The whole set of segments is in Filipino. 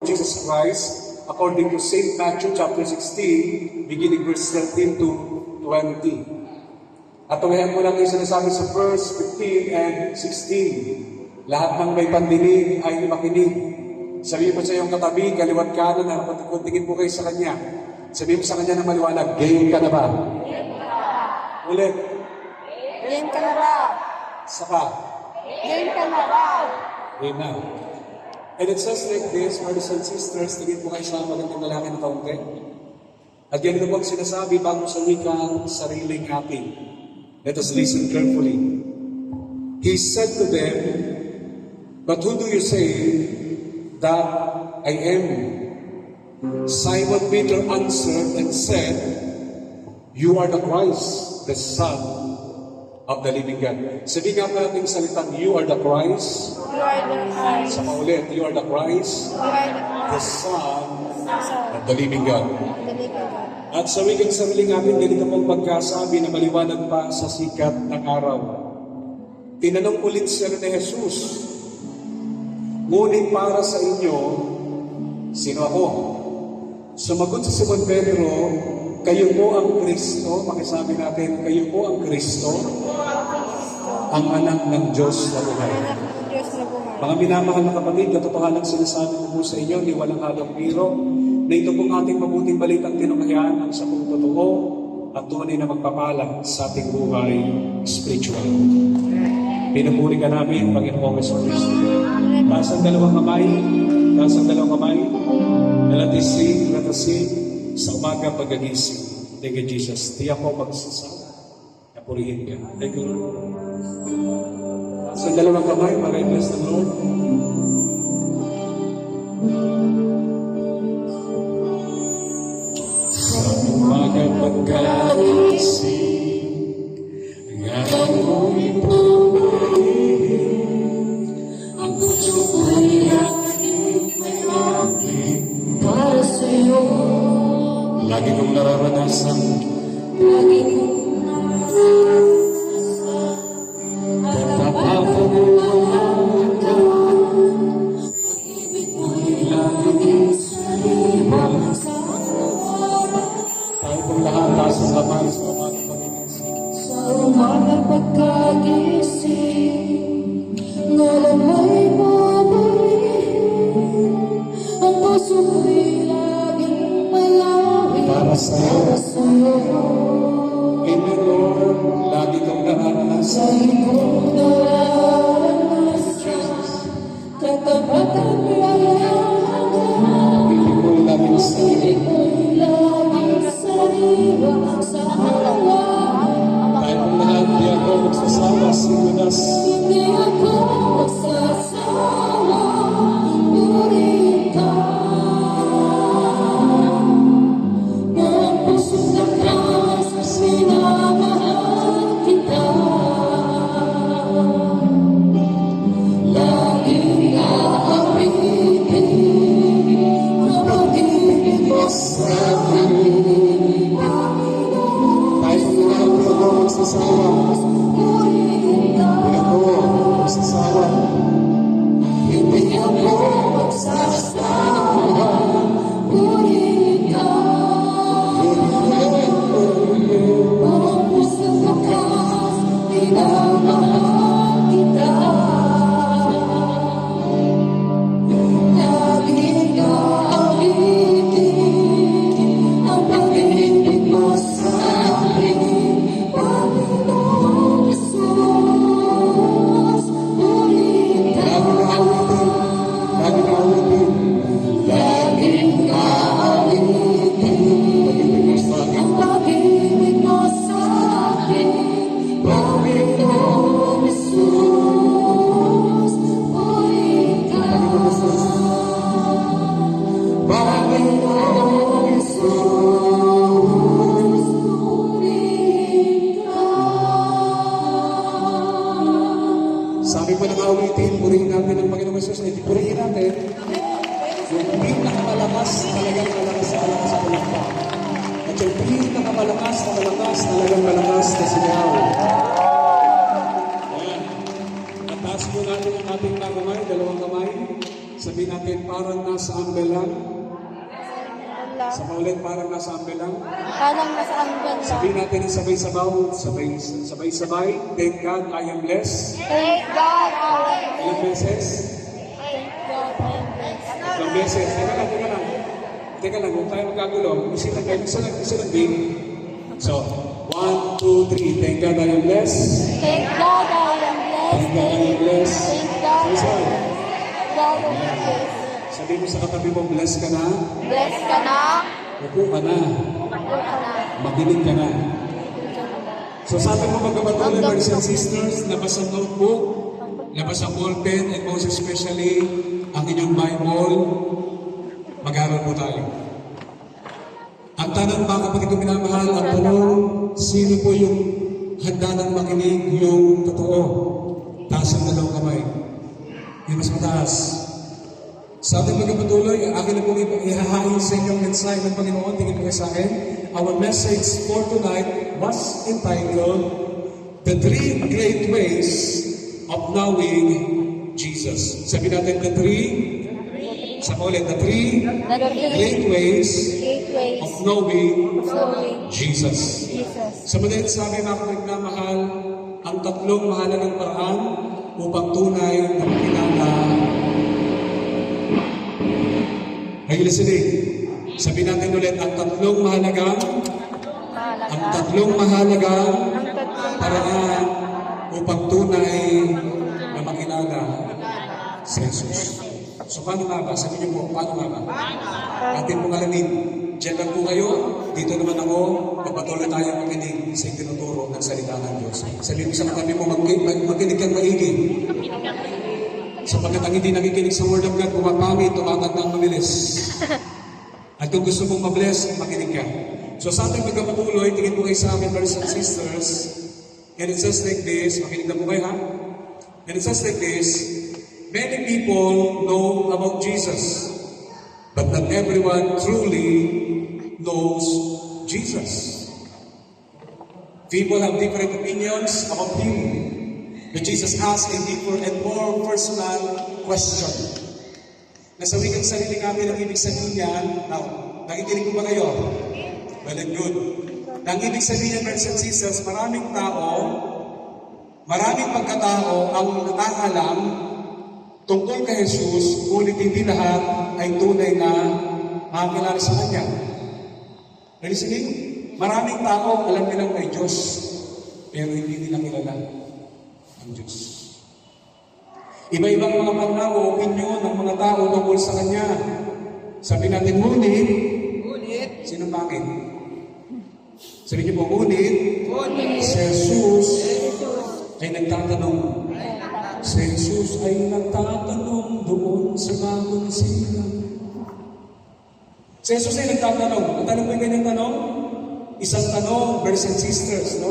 Jesus Christ, according to St. Matthew chapter 16, beginning verse 13 to 20. At tuwihan mo lang yung sinasabi sa verse 15 and 16. Lahat ng may pandinig ay makinig. Sabihin mo sa iyong katabi, kaliwat kanan, kung tingin po kayo sa kanya. Sabihin mo sa kanya ng maliwanag, game ka na ba? Game ka na ba? Ulit. Game ka na ba? Saka. Game ka na ba? Amen. And it says like this, brothers and sisters, tingin po kayo sa magandang lalaki na kaunti. At yan ito pong sinasabi bago sa wikang sariling ating. Let us listen carefully. He said to them, "But who do you say that I am?" Simon Peter answered and said, "You are the Christ, the Son of the living God." Sabi nga pa natin salitang, "You are the Christ." You are the Christ. Sa paulit, "You are the Christ, You are the Son Son of the living God." of the living God. At sa wikang sariling atin, ganito pong pagkasabi na maliwanag pa sa sikat ng araw. Tinanong ulit siya ni Jesus, "Ngunit para sa inyo, sino ako?" Sumagot si Simon Pedro, "Kayo po ang Kristo." Makisabi natin, kayo po ang Kristo, ang anak ng Diyos na buhay. Anak ng Diyos na buhay. Mga minamahal na kapatid, katotohanan sinasabi ko po sa inyo, ni walang halong biro, na ito pong ating mabuting balitang tinunghayan ang sapong totoo at tunay na magpapala sa ating buhay spiritual. Pinupuri ka namin, Panginoong Kristo. Taas ang dalawang kamay, taas ang dalawang kamay. Let us sing sa umaga pag-agising. Thank you, Jesus. Di ako magsasama. Napurihin ka. Thank you, Lord. Taas ang dalawang kamay, para-bless the Lord. Umaga pagkagising, ang amoy pumahin, ang puso ko'y laging may langit Para sa'yo, lagi kong nararanasan, lagi kong naranasan katapatan mo ang hanggan, pag-ibig mo'y laging sa libang sa tayo pong lahat, taas ang kamay sa umaga pagkagising. Sa umaga pagkagising, ngayon may babarihin, ang puso ko'y laging malawin Para sa'yo, para sa'yo. Amen, Lord, lagi kong nararanasan. Lagi kong nararanasan, katapatan lang ang hanggan. Pili ko'y laging sa Pag-ibig mo'y laging sariwa sa halaman. tayo pong lahat, di ako magsasawa, sigunas. Hindi ako magsasawa, purihin ka. Ng pusong lakas, minamahal kita. Laging aawitin ang pag-ibig mo sa akin. Tayo pong lahat, di ako magsasawa. Purihin ka. Di ako magsasawa. Hindi ako magsasawa, purihin ka. Ang pusong lakas, minamahal kita. Laging aawitin ang pag-ibig mo sa akin, Panginoong Jesus. Purihin ka. Lagi na awitin. Laging aawitin ang pag-ibig mo sa akin, Panginoong Jesus. Purihin ka. Panginoong Jesus. Purihin ka. Sabi mo ng awitin, purihin natin ang Panginoong Jesus. Hindi purihin natin. Yung pinakamalakas, talagang malakas na malakas sa palakpak. At yung pinakamalakas na talagang malakas na sigaw. Ayan. At taas po natin ang ating mga kamay, dalawang kamay. Sabihin natin, natin, parang nasa ambelan. Wala. Sa ulit, parang nasa ambelan. Parang nasa ambal lang. Sabihin natin ng sabay-sabaw, sabay-sabay. Thank God, I am blessed. Thank God I am Ilang beses? Thank God I am blessed. Ilang beses. Teka lang. Teka lang, huwag tayo magkagulo. Isa lang din. So, 1, 2, 3. Thank God, I am blessed. Thank God I am Thank God, I am blessed. Thank God I Isa. am God I am blessed. Sabihin mo sa katabi mo, blessed ka na. Blessed ka na. Upo ka na. Ako ka na. Makinig ka na. So sa ating mga kapatuloy, brothers and sisters, labas ang notebook, labas ang ballpen, and most especially, ang inyong Bible, mag-aaral po tayo. Ang tanong, mga kapatid ko minamahal, ang tanong, sino po yung handa ng makinig yung totoo? Taas ang dalawang kamay. Yung mas mataas. Sa ating magpapatuloy, akin na pong ihahain sa inyong mensahe ng Panginoon. Tingin po kayo sa akin. Our message for tonight was entitled, The Three Great Ways of Knowing Jesus. Sabi natin, the three great ways of knowing Jesus. Sa madalit sabi, mga kapagmamahal, ang tatlong mahalagang paraan upang tunay na makilala. Are you listening? Sabi natin ulit, ang tatlong mahalagang paraan upang tunay na makilala si Jesus. So paano nga ba? Sabi niyo po, paano nga ba? Atin pong alamin. Diyan lang po kayo, dito naman ako, magpatuloy tayo makinig sa itinuturo ng salita ng Diyos. Sabi mo sa katabi mo, makinig kang maigi. Sapagkat ang hindi nakikinig sa Word of God, pumapangit, tumatanda ang mabilis. At kung gusto mong mabless, makinig ka. So sa ating magkapatuloy, tingin po kayo sa amin, brothers and sisters, and it says like this, makinig na po kayo ha? And it says like this, many people know about Jesus, but not everyone truly knows Jesus. People have different opinions about Him. But Jesus asked a deeper and more personal question. Nasa wikang sarili namin ang ibig sabihin niyan. Now, nakikinig ko ba kayo? Well and good. Ang ibig sabihin niyan, brothers and sisters, maraming pagkatao ang nakakalam tungkol kay Jesus, ngunit hindi lahat ay tunay na makakilala sa Kanya. Are you listening? Maraming tao alam nilang may Diyos, pero hindi nila kilala ang Diyos. Iba-ibang mga pananaw o opinyon ng mga tao tungkol sa Kanya. Sabi natin, ngunit, sino bakit? Sabi niyo po, ngunit, si Jesus ay nagtatanong. Si Jesus ay nagtatanong doon sa bagong silang. Si Jesus ay nagtatanong. Ang tanong ko yung kanyang tanong? Isang tanong, brothers and sisters, no?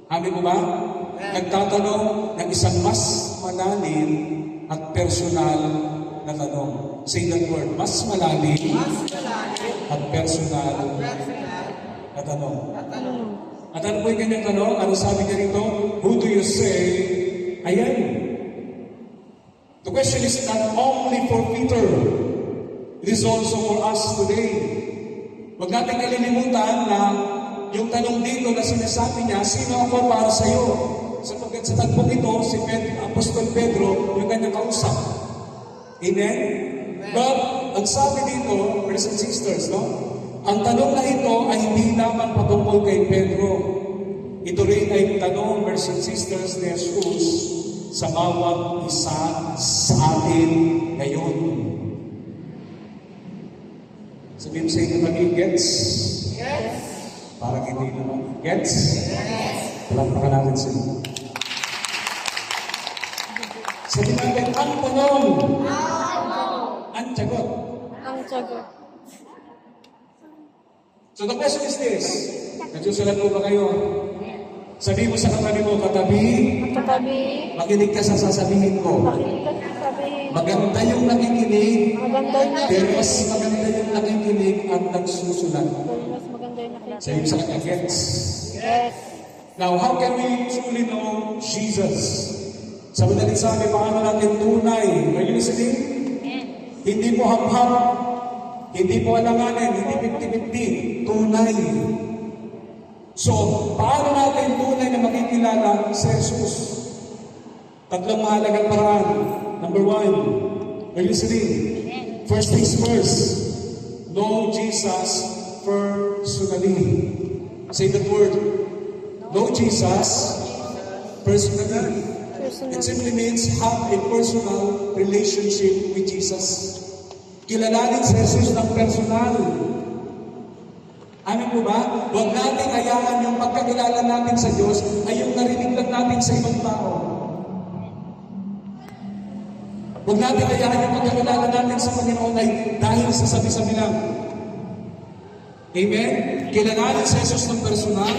Amin mo ba? Nagtatanong ng isang mas malalim at personal na tanong. Say that word, mas malalim at personal na tanong. At ano po yung kanyang tanong? Ano sabi niya rito? Who do you say I am? The question is not only for Peter. It is also for us today. Huwag natin kalilimutan na yung tanong dito na sinasabi niya, sino ako para sa iyo? Sapagkat sa tagpong ito, si Apostol Pedro, yung kanyang kausap. Amen? But, ang sabi dito, brothers and sisters, no? Ang tanong na ito ay hindi lamang patungkol kay Pedro. Ito rin ay tanong, brothers and sisters, ni Jesus sa bawat isa sa atin ngayon. Sabihin sa inyo kami, gets? Yes. Parang hindi naman. Gets? Yes. Palampakan natin sila. Sabihin natin, ang tanong. Ang sagot. So the question is this. Nagsusulat mo ba kayo? Sabihin mo sa katabi mo, katabi, makinig ka sa sasabihin ko. Maganda yung nakikinig, pero mas maganda yung nakikinig at nagsusulat. Sabihin mo sa kanya, gets? Yes. Now, how can we truly know Jesus? Sa madaling sabi, paano natin tunay? Are you listening? Hindi po hap-hap, hindi po alanganin, hindi pinti-pinti, tunay. So, paano natin tunay na makikilala si Jesus? Tatlong mahalagang paraan. Number one, are you listening? First things first, know Jesus personally. Say that word. Know Jesus personally. It simply means have a personal relationship with Jesus. Kilalanin si Jesus ng personal. Ano po ba? Huwag nating hayaan yung pagkakilala natin sa Diyos ay yung narinig lang natin sa ibang tao. Huwag natin hayaan yung pagkakilala natin sa Panginoon ay dahil sa sabi-sabi lang. Amen? Kilalanin si Jesus ng personal.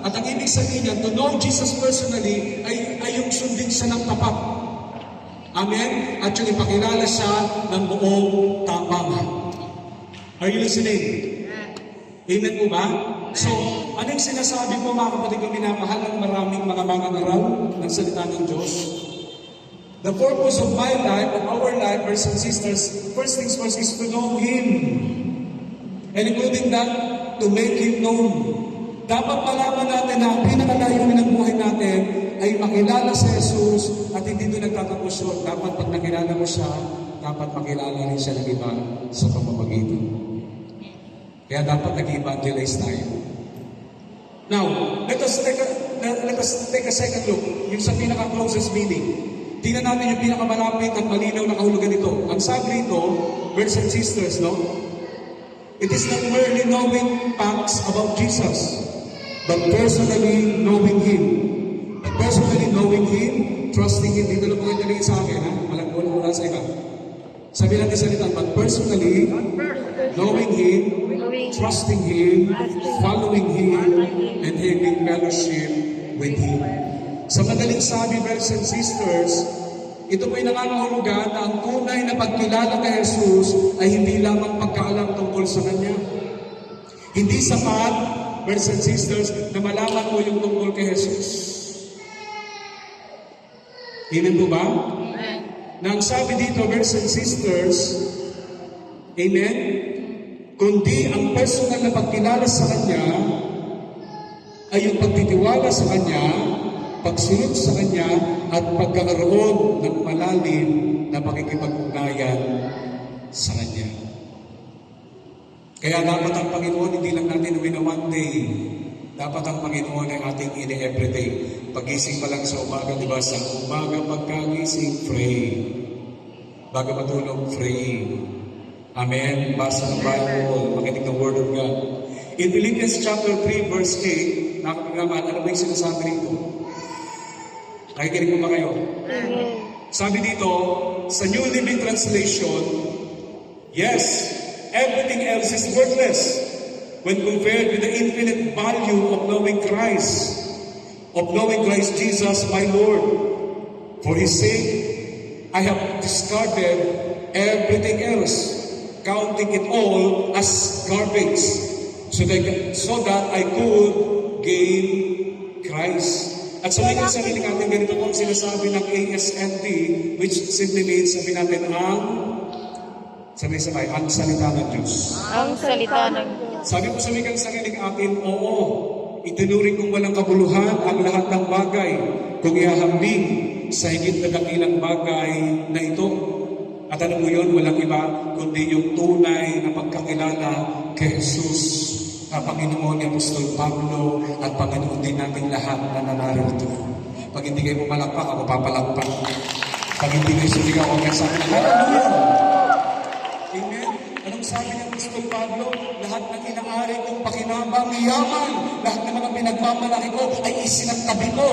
At ang ibig sabihin niya, to know Jesus personally ay yung sundin siya ng tapat. Amen? At yung ipakilala siya ng buong tapang. Are you listening? Amen po ba? So, anong sinasabi po mga kapatid ko minamahal ng maraming mga mangangaral ng salita ng Diyos? The purpose of my life, of our life, brothers and sisters, first things first is to know Him. And including that, to make Him known. Dapat malaman natin na ang pinakalayunin ng buhay natin ay makilala si Jesus at hindi doon nagtatapos yun. Dapat pag nakilala mo siya, dapat makilala rin siya ng iba sa pamamagitan. Kaya dapat nag-evangelize tayo. Now, let us take a second look. Yung sa pinaka-closest meaning. Tingnan natin yung pinakamalapit at malinaw na kahulugan nito. Ang sabi nito, brothers and sisters, no? It is not merely knowing facts about Jesus, but personally knowing Him. Personally knowing Him, trusting Him. Dito lang po ito sa akin, ha? Wala sa iba. Sabi natin salita, but personally knowing Him, trusting Him, following Him, and having fellowship with Him. Sa madaling sabi, brothers and sisters, ito po'y nangangahulugan na ang tunay na pagkilala kay Jesus ay hindi lamang pagkaalam tungkol sa Kanya. Hindi sapat, brothers and sisters, na malaman mo yung tungkol kay Jesus. Amen po ba? Na ang sabi dito, brothers and sisters, amen, kundi ang personal na pagkilala sa Kanya ay yung pagtitiwala sa Kanya, pagsunod sa Kanya, at pagkakaroon ng malalim na pakikipag-ugnayan sa Kanya. Kaya dapat ang Panginoon, hindi lang natin win one day. Dapat ang Panginoon ay ating ini-everyday. Pagising pa lang sa umaga, di ba? Sa umaga pagkagising, pray. Bago matulog, pray. Amen? Basa ng Bible, makinig ng Word of God. In Philippians chapter 3, verse 8, nakapagaman, ano ba yung sinasabi rito? Nakikinig mo ba kayo? Sabi dito, sa New Living Translation, yes, everything else is worthless when compared with the infinite value of knowing Christ Jesus, my Lord. For His sake, I have discarded everything else, counting it all as garbage, so that I could gain Christ. At sabihin sa sarili natin, ganito po ang sinasabi ng ASND, which simply means, sabi natin, sabay-sabay, ang salita ng Diyos. Ang salita ng Diyos. Sabi po sa wikang sarili atin, oo, itinuring kong walang kabuluhan ang lahat ng bagay kung ihahambing sa higit na dakilang bagay na ito. At ano po yun, walang iba, kundi yung tunay na pagkakilala kay Jesus, na Panginoon ni Apostol Pablo at Panginoon din nating lahat na nanarito. Pag hindi kayo pumalakpak, ako papalakpak. Pag hindi kayo sumigaw, ako may sabi na, hallelujah! Amen? Anong sabi ni Apostol Pablo? Lahat ng inaari kong pakinabang, yaman, lahat ng mga pinagmamalaki ko ay isinagtabi ko.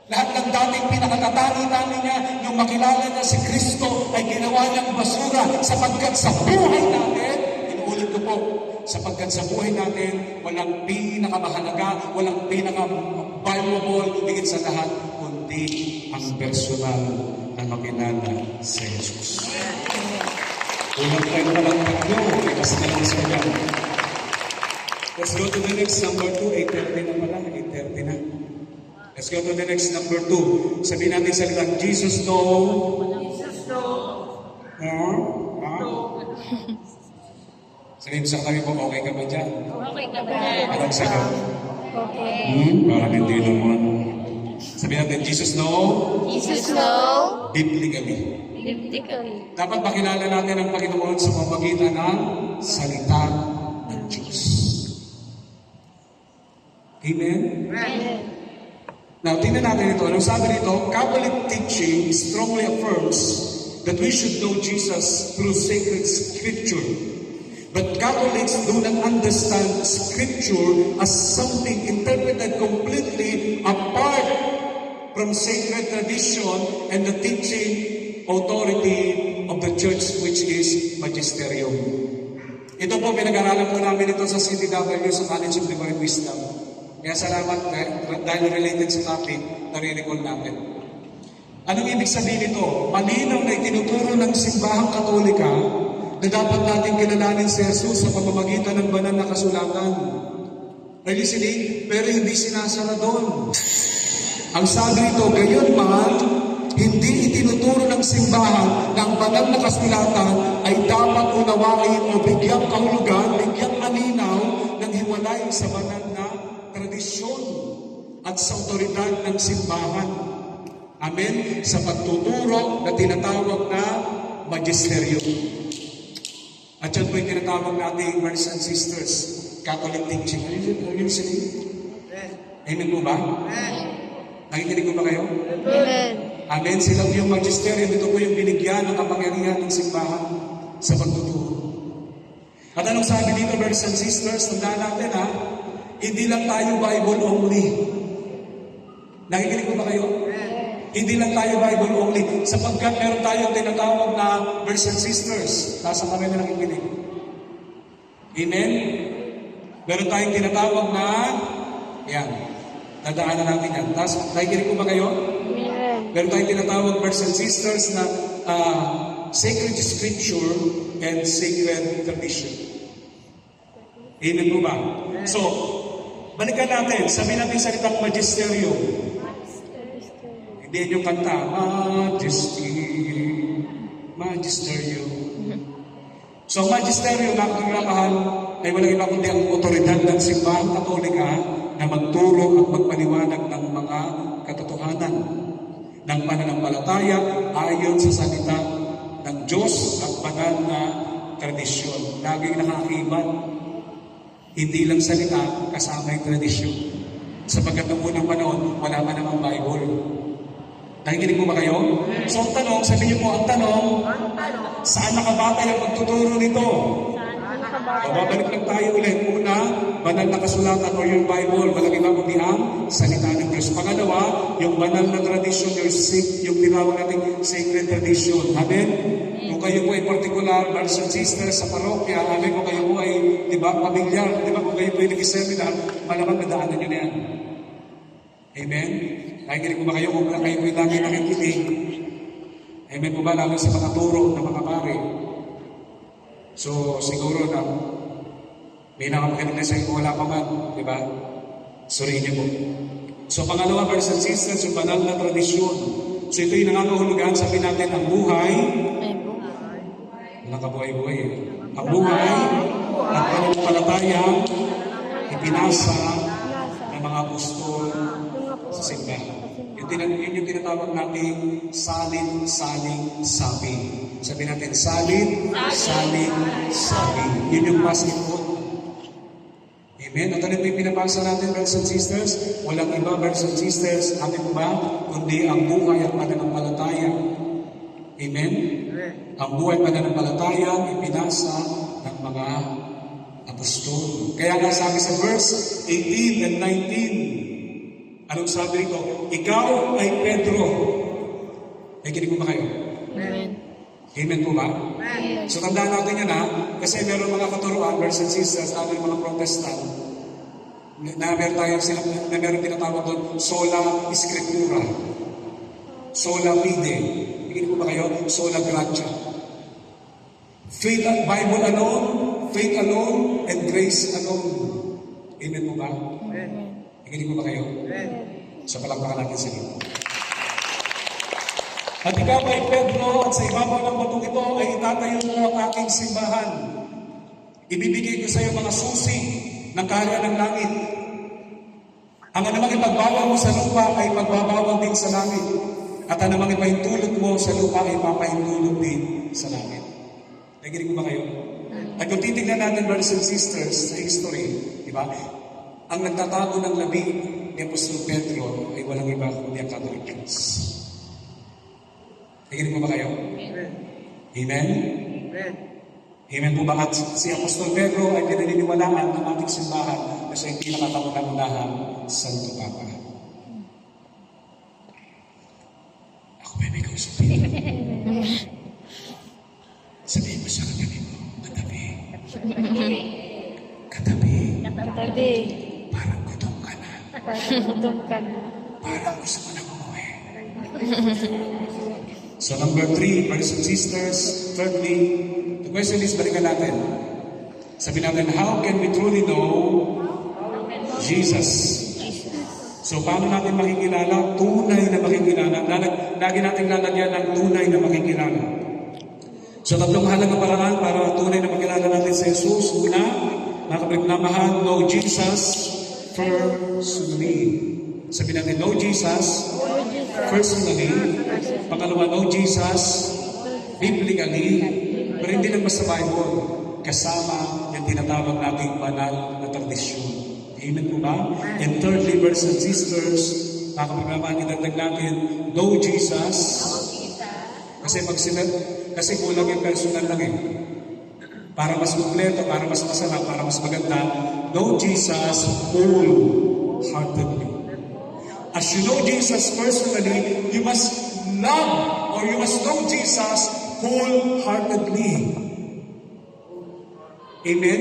Lahat ng dating pinakatatangi-tangi niya, nung makilala niya si Kristo, ay ginawa niyang basura sapagkat sa buhay natin, inuulit ko po, sapagkat sa buhay natin, walang pinakamahalaga, walang pinaka-valuable, higit sa lahat, kundi ang personal na makilala sa Jesus. Unang tayo na lang tatlo, ikas na lang sa kanya. Let's go to the next number 2, 8:30 na pala, 8:30 na. Let's go to the next number 2. Sabihin natin sa litang, Jesus know more Sabihin mo sa kami po, okay ka ba dyan? Okay ka ba? Anong sagot? Okay. Parang hindi naman. Sabihin natin, Jesus know Jesus know, biblically. biblically. Dapat makilala natin ang Panginoon sa pamamagitan ng salita ng Diyos. Amen? Amen. Now, tingnan natin ito. Anong sabi dito? Catholic teaching strongly affirms that we should know Jesus through sacred scripture. But Catholics do not understand scripture as something interpreted completely apart from sacred tradition and the teaching authority of the church, which is magisterium. Ito po, pinag-aralan po namin ito sa CTW, sa College of Divine Wisdom. Kaya salamat dahil related sa topic, nare-recall natin. Anong ibig sabihin nito? Malinaw na itinuturo ng simbahang Katolika na dapat natin kilalanin si Jesus sa pamamagitan ng banal na kasulatan. Are you listening? Pero hindi sinasara doon. Ang sabi nito, gayon man, hindi itinuturo ng simbahan na ang banal na kasulatan ay dapat unawain o bigyang kahulugan, bigyang malinaw ng hiwalay sa banal na tradisyon at sa otoridad ng simbahan. Amen? Sa pagtuturo na tinatawag na magisterium. At yan po yung tinatawag natin, brothers and sisters, Catholic teaching. Are you listening? Amen po ba? Nakikinig ko ba kayo? Amen. Amen. Sila po yung magisterium. Ito po yung binigyan ng kapangyarihan ng simbahan sa pagtuturo. At anong sabi dito, brothers and sisters? Tandaan natin ha, hindi lang tayo Bible only. Nakikinig ko ba kayo? Hindi lang tayo Bible only. Sapagkat meron tayong tinatawag na brothers and sisters. Nasa kami na nakikinig. Amen? Meron tayong tinatawag na, yan, nadaanan natin yan. Nakikinig ko ba kayo? Amen. Meron tayong tinatawag brothers and sisters na sacred scripture and sacred tradition. Amen po ba? So, balikan natin. Sabihin natin salitang magisterium. Hindi yung kanta, magisterium. So, magisterium, nakakagramahal, ay walang iba kundi ang otoridad ng simbahang Katolika na magturo at magpaliwanag ng mga katotohanan ng pananampalataya ayon sa salita ng Diyos at banal na tradisyon. Laging nakakaiban. Hindi lang salita, kasama yung tradisyon. Sapagkat noong unang panahon, wala man namang Bible. Nakikinig mo ba kayo? So ang tanong, sabi niyo po, ang tanong, saan nakabatay ang pagtuturo nito? O, babalik lang tayo ulit. Una, banal na kasulatan o yung Bible, walang iba kundi ang salita ng Diyos. Pangalawa, yung banal na tradisyon, yung tinawag natin sacred tradition. Amen? Kung kayo po ay particular, brothers and sisters sa parokya, amen, kung kayo po ay, di ba, pamilyar, di ba, kung kayo po ay nag-seminar, malamang nadaanan nyo na yan. Amen? Nakikinig po ba kayo kung kayo po ay lagi nakikinig? Amen po ba, lalo sa mga turo ng mga pare? So, siguro na may nakapagaling na sa inyo, wala pa man, di ba? Suriin niyo po. So, pangalawa, brothers and sisters, yung banal na tradisyon. So, ito yung nangangahulugan, sabihin natin, ang buhay, nakabuhay-buhay eh. Ang buhay at pananampalatayang ipinasa ng mga apostol sa simbahan. Yun yung tinatawag natin salin-saling sabi. Sabi natin, salin-saling sabi. Yun yung mas important. Amen? At ano yung pinapasa natin, brothers and sisters? Walang iba, brothers and sisters, atin ba? Kundi ang buhay at pananampalataya. Amen? Ang buhay at pananampalataya ipinasa ng mga apostol. Kaya nga sabi sa verse 18 and 19, anong sabi rito? Ikaw ay Pedro. Ay, kinig mo ba kayo? Amen. Amen po ba? Amen. So, tandaan natin yan ha. Kasi meron mga katuruan, brothers and sisters, natin mga protestant, na meron tayo sila, na meron tinatawag doon, sola scriptura. Sola fide. Kinig mo ba kayo? Sola gratia. Faith, Bible alone, faith alone, and grace alone. Amen po ba? Amen. Nakikinig mo ba kayo? So palakpakan natin sa inyo. At ikaw ay Pedro, at sa ibabaw ng batong ito ay itatayo mo ang aking simbahan. Ibibigay ko sa iyo mga susi ng karya ng langit. Ang anumang ipagbawal mo sa lupa ay pagbabawal din sa langit. At anumang ipahintulot mo sa lupa ay papahintulot din sa langit. Naginig mo ba kayo? At kung titignan natin, brothers and sisters, sa history, di ba? Ang nagtatago ng labi ni Apostol Pedro ay walang iba kundi ang Catholic Church. Naginig mo ba kayo? Amen? Amen po ba? At si Apostol Pedro ay pinaniniwalaan ng ating simbahan na siya ang pinakataunang-unahang Santo Papa. Ako ba may kausapin? Sabihin mo sa katabi mo, katabi. Katabi. Katabi. Parang gutom ka na. Gutom ka na. Parang gusto mo na umuwi. So number 3, brothers and sisters, thirdly, the question is, balikan natin. Sabi natin, how can we truly know Jesus? So paano natin makikilala? Tunay na makikilala. Lagi natin lalagyan ng tunay na makikilala. So tatlong mahalagang paraan para tunay na makilala natin si Jesus. Una, mga kapatid na mahal, know Jesus personally. Sabi natin, know Jesus personally. Pangalawa, know Jesus biblically. Pero hindi lang basta Bible. Kasama yung tinatawag nating banal na tradisyon. Amen po ba? And thirdly, brothers and sisters, mga kapaglaman, idagdag natin, know Jesus. Kasi kulang yung personal lang eh. Para mas kompleto, para mas masarap, para mas maganda, know Jesus wholeheartedly. As you know Jesus personally, you must love or you must know Jesus wholeheartedly. Amen?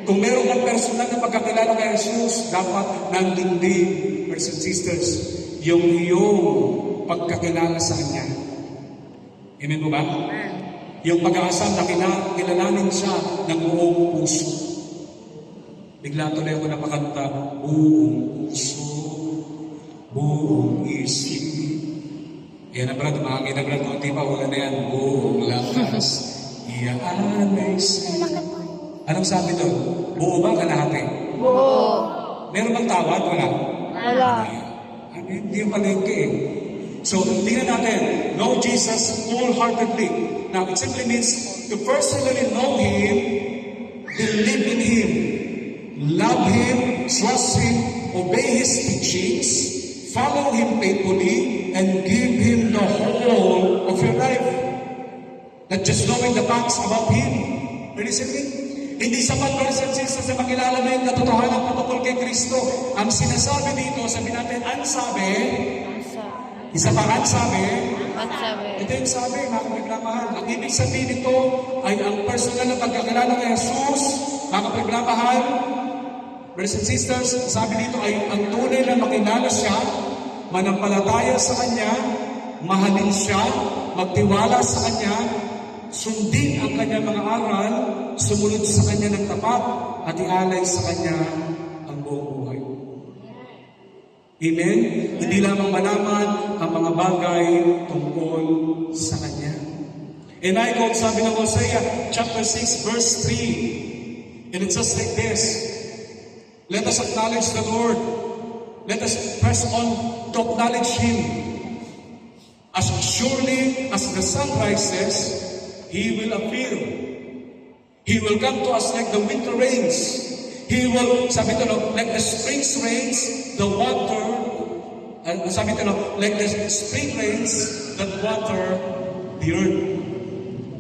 Kung meron kang personal na pagkakilala kay Jesus, dapat nandindi, brothers and sisters, yung iyong pagkakilala sa Kanya. Amen mo ba? Yung pag-aasam na kilalanin siya ng buong puso. Bigla tuloy ako napakanta, buong puso, buong isip. Yan na brad, mga kinabrad, kunti pa, wala na yan, buong lakas, iaalay sa'yo. Anong sabi doon? Buo ba kalahati? Buo. Meron bang tawad? Wala. Wala. Hindi yung palengke eh. So, tingnan natin, know Jesus wholeheartedly. Now, it simply means to personally know Him, believe in Him, love Him, trust Him, obey His teachings, follow Him faithfully, and give Him the whole of your life. Not just knowing the facts about Him. Listen me? Hindi sapat, brothers and sisters, na makilala mo yung katotohanan patungkol kay Kristo. Ang sinasabi dito, sabi natin, ang sabi, isa pa ang sabi, ito yung sabi, mga kapaglamahal. Ang ibig sabihin nito ay ang personal na pagkakilala kay Jesus, mga kapaglamahal, brothers and sisters, sabi dito ay ang tunay na makilala siya, manampalataya sa Kanya, mahalin siya, magtiwala sa Kanya, sundin ang Kanyang mga aral, sumunod sa Kanya ng tapat, at ialay sa Kanya ang buong buhay. Amen? Hindi lamang malaman ang mga bagay tungkol sa Kanya. And I quote, sabi ng Hosea, chapter 6, verse 3, and it says like this, let us acknowledge the Lord. Let us press on to acknowledge Him. As surely as the sun rises, He will appear. He will come to us like the winter rains. He will, sabi ito, like the spring rains, the water, sabi ito, like the spring rains that water the earth.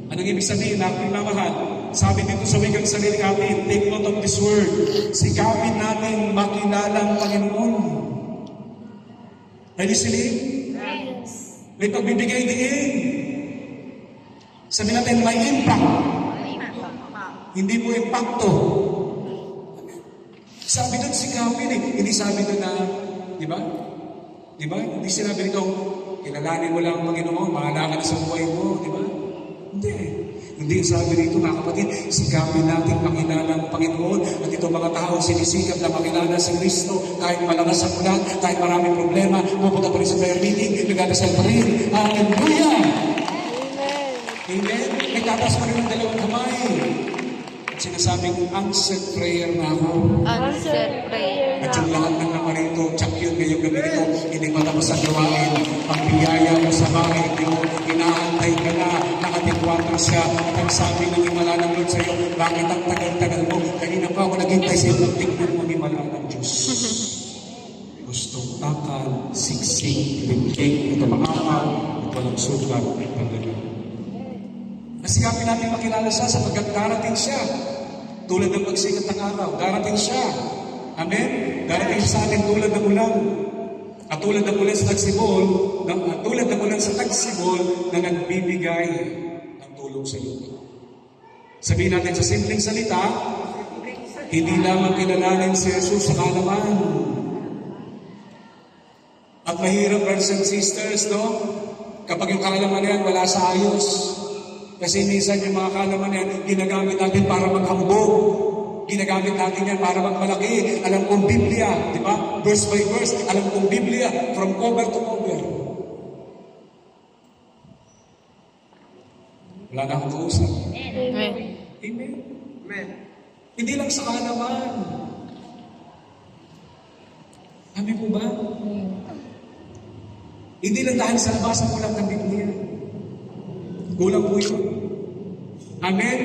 Anong ibig sabihin na pinamahal? Sabi dito sa wikang sarili natin, take note of this word. Sikapin natin makilala ang Panginoon. Are you listening? Yes. May pagbibigay din. Sabi natin, may impact. Hindi po impacto. Sabi doon, sikapin eh. Hindi sabi doon na, di ba? Di ba? Hindi sinabi dito, kilalanin mo lang ang Panginoon, mahala ka na sa buhay mo, di ba? Hindi. Hindi sabi dito, mga kapatid, sikapin natin makilala ang Panginoon at ito Itong mga tao sinisikap na makilala si Kristo kahit malakas ang ulan, kahit maraming problema, pupunta pa rin sa prayer meeting, nagdadasal pa rin. Hallelujah! Amen. Amen? Nagtatas pa rin ng dalawang kamay. At sinasabing, answered prayer na ako. Answered prayer. At yung lahat ng namarito, tsak yun ngayong gabi nito, hindi matapos ang gawain. Ang biyaya mo sa bahay niyo, inaantay ka na, nakatikwatro siya, at ang sabi ng himala ng Lord sa'yo, bakit ang tagal-tagal mo? Kanina pa ako naghintay sa'yo, tignan mo himala ng Diyos. Gustong takal, siksik, limking, ito maamal, at walang sugat, pagdagal. Nasikapin natin makilala siya sapagkat darating siya. Tulad ng pagsikat ng araw, darating siya. Amen? Darating siya sa atin tulad ng ulan. At tulad ng ulan sa tagsibol, tulad ng ulan sa tagsibol na nagbibigay ng tulong sa iyo. Sabihin natin sa simpleng salita, hindi lamang kilalanin si Jesus sa kaalaman. At mahirap, brothers and sisters, no? Kapag yung kaalaman yan, wala sa ayos. Kasi minsan yung mga kaalaman yan, ginagamit natin para maghambog. Ginagamit natin yan para magmalaki. Alam kong Biblia, di ba? Verse by verse, alam kong Biblia from cover to cover. Wala na akong kausap. Amen. Amen. Hindi lang sa kaalaman. Amen po ba? Hindi lang dahil sa nabasa mo lang ng Biblia. Kulang po yun. Amen?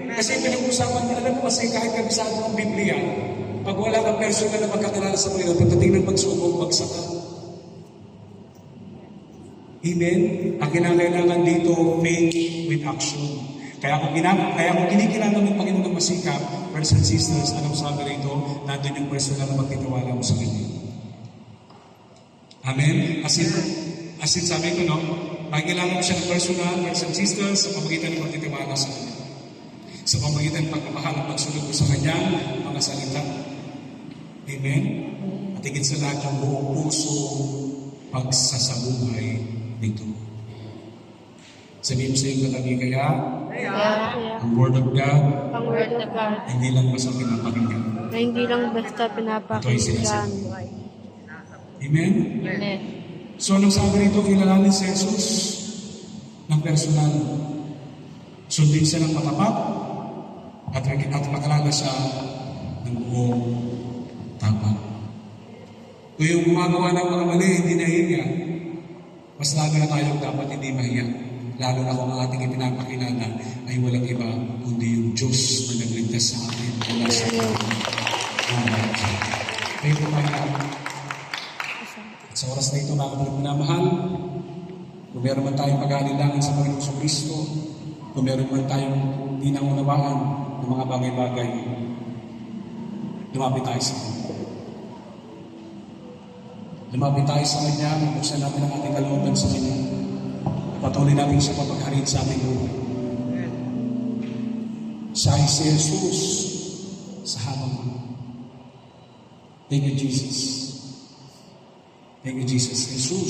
Kasi pinag-usapan niya, alam mo kasi kahit kabisado ang Biblia, pag wala kang personal na magkakilala sa Panginoon, pagdating ng pagsubok, bagsak ka. Amen? Ang kinakailangan dito, faith with action. Kaya kung kinikilala mo ang Panginoon ng masikap, brothers and sisters, anong sabi rito? Nandun yung personal na magtitiwala mo sa Kanya. Amen? As in sabi ko, no? Kailangan mo siya ng personal, brothers and sisters, sa pamagitan ng pagtitiwala sa Kanya. Sa pamagitan ng pagmamahal at pagsunod mo sa Kanya, mga salita. Amen? At higit sa lahat yung buong puso pagsasabuhay nito. Sabihin mo sa iyong katabi kaya, ang Word of God, Ang word of God hindi lang basta pinapakinggan. na hindi lang basta pinapakinggan. Amen? Amen. So, anong sabi rito, kilalanin si Jesus ng personal. Sundin siya ng matapat at makalala siya ng buong tapat. Kung yung gumagawa ng mga mali, hindi nahiya, mas lalo na tayong dapat hindi mahiya. Lalo na kung ang ating ipinapakilala ay walang iba, kundi yung Diyos na nagligtas sa atin mula sa Kaya po tayo. At sa oras na ito, mga kapatid minamahal, kung meron man tayong pag-aalilangan sa Panginoon sa Kristo, kung meron man tayong di nangunawaan ng mga bagay-bagay, lumapit tayo sa Kanya. Lumapit tayo sa Kanya, buksan natin ang ating kalooban sa Kanya. Patuloy natin siya papagharin sa ating buhay. Siya ay si Jesus sa habang mo. Thank you, Jesus. Thank you, Jesus. Jesus.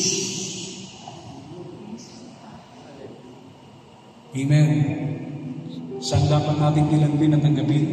Amen. Saan dapat natin ilan din at tanggapin?